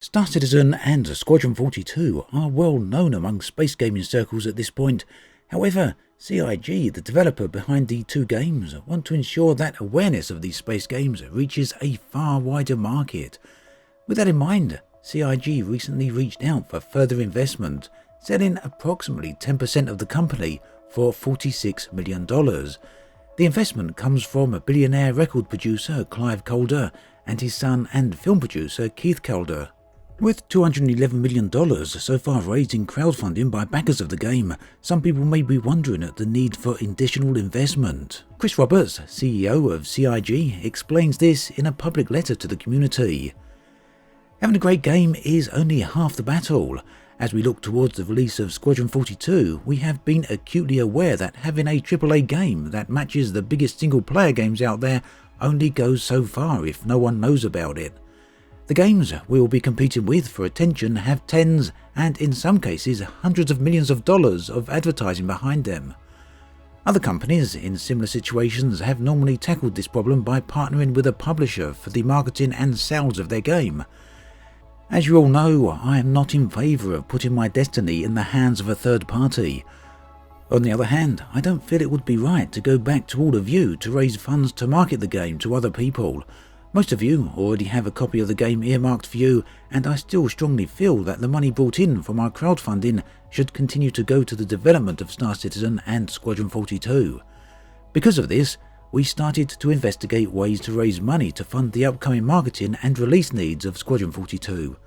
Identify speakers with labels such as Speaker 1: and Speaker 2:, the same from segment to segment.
Speaker 1: Star Citizen and Squadron 42 are well known among space gaming circles at this point. However, CIG, the developer behind the two games, want to ensure that awareness of these space games reaches a far wider market. With that in mind, CIG recently reached out for further investment, selling approximately 10% of the company for $46 million. The investment comes from a billionaire record producer Clive Calder and his son and film producer Kieth Calder. With $211 million so far raised in crowdfunding by backers of the game, some people may be wondering at the need for additional investment. Chris Roberts, CEO of CIG, explains this in a public letter to the community. Having a great game is only half the battle. As we look towards the release of Squadron 42, we have been acutely aware that having a AAA game that matches the biggest single-player games out there only goes so far if no one knows about it. The games we will be competing with for attention have tens and in some cases hundreds of millions of dollars of advertising behind them. Other companies in similar situations have normally tackled this problem by partnering with a publisher for the marketing and sales of their game. As you all know, I am not in favour of putting my destiny in the hands of a third party. On the other hand, I don't feel it would be right to go back to all of you to raise funds to market the game to other people. Most of you already have a copy of the game earmarked for you, and I still strongly feel that the money brought in from our crowdfunding should continue to go to the development of Star Citizen and Squadron 42. Because of this, we started to investigate ways to raise money to fund the upcoming marketing and release needs of Squadron 42.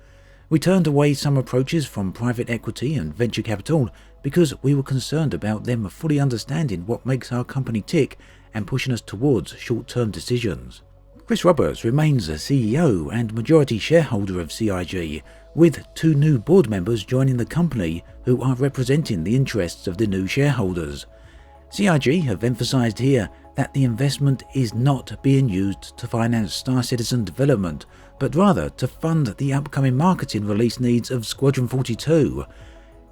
Speaker 1: We turned away some approaches from private equity and venture capital because we were concerned about them fully understanding what makes our company tick and pushing us towards short-term decisions. Chris Roberts remains a CEO and majority shareholder of CIG, with two new board members joining the company who are representing the interests of the new shareholders. CIG have emphasized here that the investment is not being used to finance Star Citizen development, but rather to fund the upcoming marketing release needs of Squadron 42.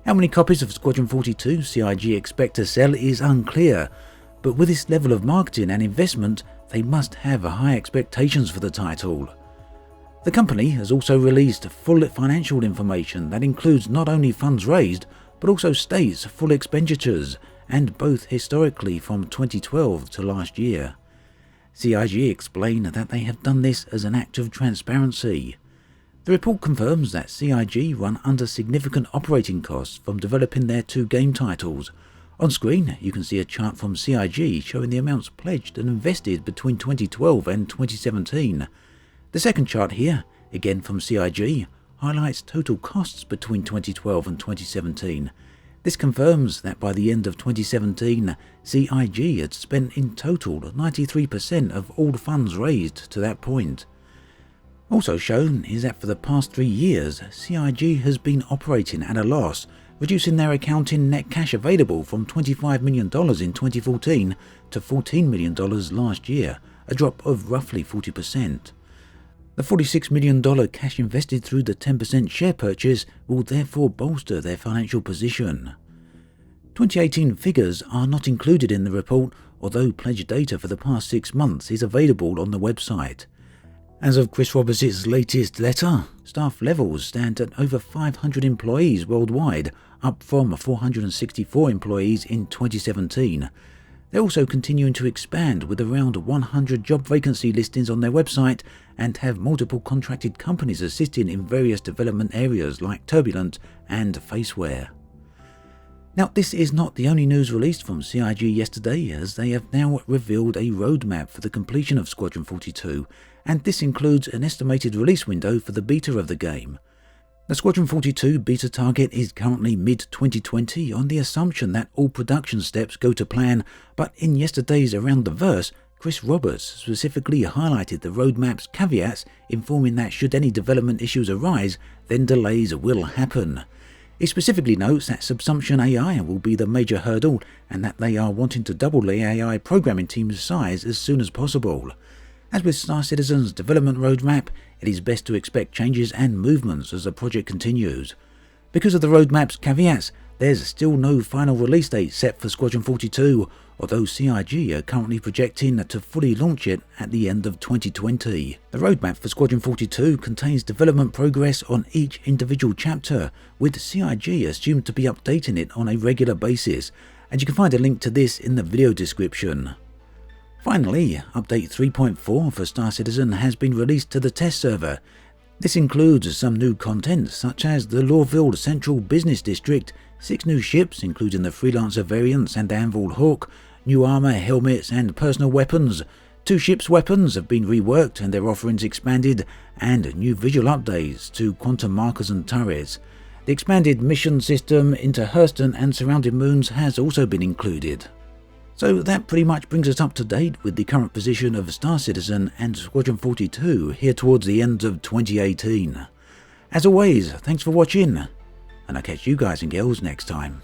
Speaker 1: How many copies of Squadron 42 CIG expect to sell is unclear, but with this level of marketing and investment, they must have high expectations for the title. The company has also released full financial information that includes not only funds raised, but also states full expenditures, and both historically from 2012 to last year. CIG explain that they have done this as an act of transparency. The report confirms that CIG run under significant operating costs from developing their two game titles. On screen, you can see a chart from CIG showing the amounts pledged and invested between 2012 and 2017. The second chart here, again from CIG, highlights total costs between 2012 and 2017. This confirms that by the end of 2017, CIG had spent in total 93% of all funds raised to that point. Also shown is that for the past 3 years, CIG has been operating at a loss, reducing their accounting net cash available from $25 million in 2014 to $14 million last year, a drop of roughly 40%. The $46 million cash invested through the 10% share purchase will therefore bolster their financial position. 2018 figures are not included in the report, although pledge data for the past 6 months is available on the website. As of Chris Roberts' latest letter, staff levels stand at over 500 employees worldwide, up from 464 employees in 2017. They're also continuing to expand with around 100 job vacancy listings on their website and have multiple contracted companies assisting in various development areas like Turbulent and Faceware. Now, this is not the only news released from CIG yesterday, as they have now revealed a roadmap for the completion of Squadron 42, and this includes an estimated release window for the beta of the game. The Squadron 42 beta target is currently mid-2020 on the assumption that all production steps go to plan, but in yesterday's Around the Verse, Chris Roberts specifically highlighted the roadmap's caveats, informing that should any development issues arise, then delays will happen. He specifically notes that Subsumption AI will be the major hurdle and that they are wanting to double the AI programming team's size as soon as possible. As with Star Citizen's development roadmap, it is best to expect changes and movements as the project continues. Because of the roadmap's caveats, There's still no final release date set for Squadron 42, although CIG are currently projecting to fully launch it at the end of 2020. The roadmap for Squadron 42 contains development progress on each individual chapter, with CIG assumed to be updating it on a regular basis, and you can find a link to this in the video description. Finally, Update 3.4 for Star Citizen has been released to the test server. This includes some new content such as the Lorville Central Business District, 6 new ships including the Freelancer variants and Anvil Hawk, new armour, helmets and personal weapons. 2 ships' weapons have been reworked and their offerings expanded, and new visual updates to quantum markers and turrets. The expanded mission system into Hurston and surrounding moons has also been included. So that pretty much brings us up to date with the current position of Star Citizen and Squadron 42 here towards the end of 2018. As always, thanks for watching, and I'll catch you guys and girls next time.